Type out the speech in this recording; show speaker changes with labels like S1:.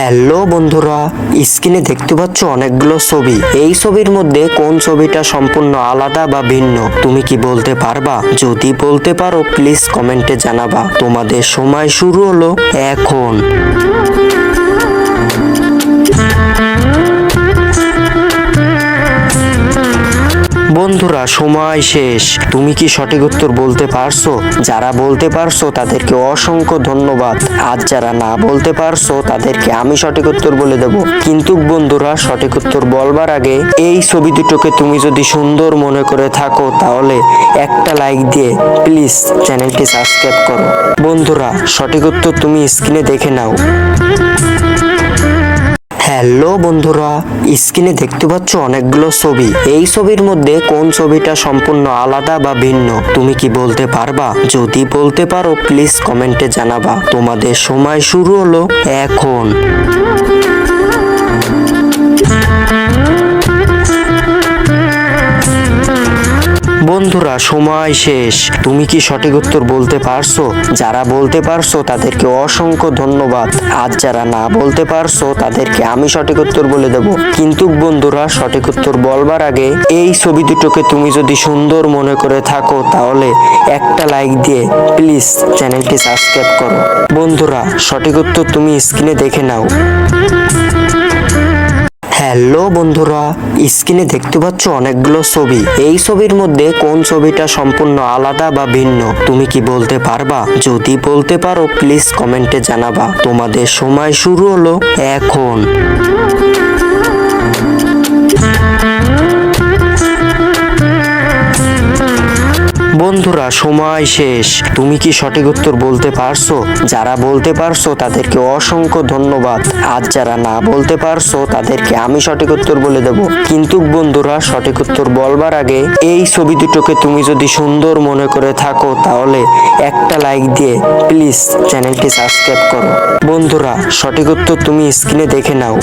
S1: Hello বন্ধুরা, স্ক্রিনে দেখতে পাচ্ছ অনেকগুলো ছবি। এই ছবির মধ্যে কোন ছবিটা সম্পূর্ণ আলাদা বা ভিন্ন তুমি কি বলতে পারবা? যদি বলতে পারো প্লিজ কমেন্টে জানাবা। তোমাদের সময় শুরু হলো এখন। বন্ধুরা সময় শেষ। তুমি কি সঠিক উত্তর বলতে পারছো? যারা বলতে পারছো তাদেরকে অসংখ্য ধন্যবাদ। আর যারা না বলতে পারছো তাদেরকে আমি সঠিক উত্তর বলে দেব। কিন্তু বন্ধুরা সঠিক উত্তর বলবার আগে এই ছবি দুটোকে তুমি যদি সুন্দর মনে করে থাকো তাহলে একটা লাইক দিয়ে প্লিজ চ্যানেলটি সাবস্ক্রাইব করো। বন্ধুরা সঠিক উত্তর তুমি স্ক্রিনে দেখে নাও। হ্যালো বন্ধুরা, স্ক্রিনে দেখতে পাচ্ছ অনেকগুলো ছবি। এই ছবির মধ্যে কোন ছবিটা সম্পূর্ণ আলাদা বা ভিন্ন তুমি কি বলতে পারবা? যদি বলতে পারো প্লিজ কমেন্টে জানাবা। তোমাদের সময় শুরু হলো এখন। বন্ধুরা সময় শেষ। তুমি কি সঠিক উত্তর বলতে পারছো? যারা বলতে পারছো তাদেরকে অসংখ্য ধন্যবাদ। আর যারা না বলতে পারছো তাদেরকে আমি সঠিক উত্তর বলে দেব। কিন্তু বন্ধুরা সঠিক উত্তর বলবার আগে এই ছবি দুটোকে তুমি যদি সুন্দর মনে করে থাকো তাহলে একটা লাইক দিয়ে প্লিজ চ্যানেলটি সাবস্ক্রাইব করো। বন্ধুরা সঠিক উত্তর তুমি স্ক্রিনে দেখে নাও। হ্যালো বন্ধুরা, স্ক্রিনে দেখতে পাচ্ছ অনেকগুলো ছবি। এই ছবির মধ্যে কোন ছবিটা সম্পূর্ণ আলাদা বা ভিন্ন তুমি কি বলতে পারবা? যদি বলতে পারো প্লিজ কমেন্টে জানাবা। তোমাদের সময় শুরু হলো এখন। বন্ধুরা সময় শেষ। তুমি কি সঠিক উত্তর বলতে পারছো? যারা বলতে পারছো তাদেরকে অসংখ্য ধন্যবাদ। আর যারা না বলতে পারছো তাদেরকে আমি সঠিক উত্তর বলে দেব। কিন্তু বন্ধুরা সঠিক উত্তর বলবার আগে এই ছবি দুটোকে তুমি যদি সুন্দর মনে করে থাকো তাহলে একটা লাইক দিয়ে প্লিজ চ্যানেলটি সাবস্ক্রাইব করো। বন্ধুরা সঠিক উত্তর তুমি স্ক্রিনে দেখে নাও।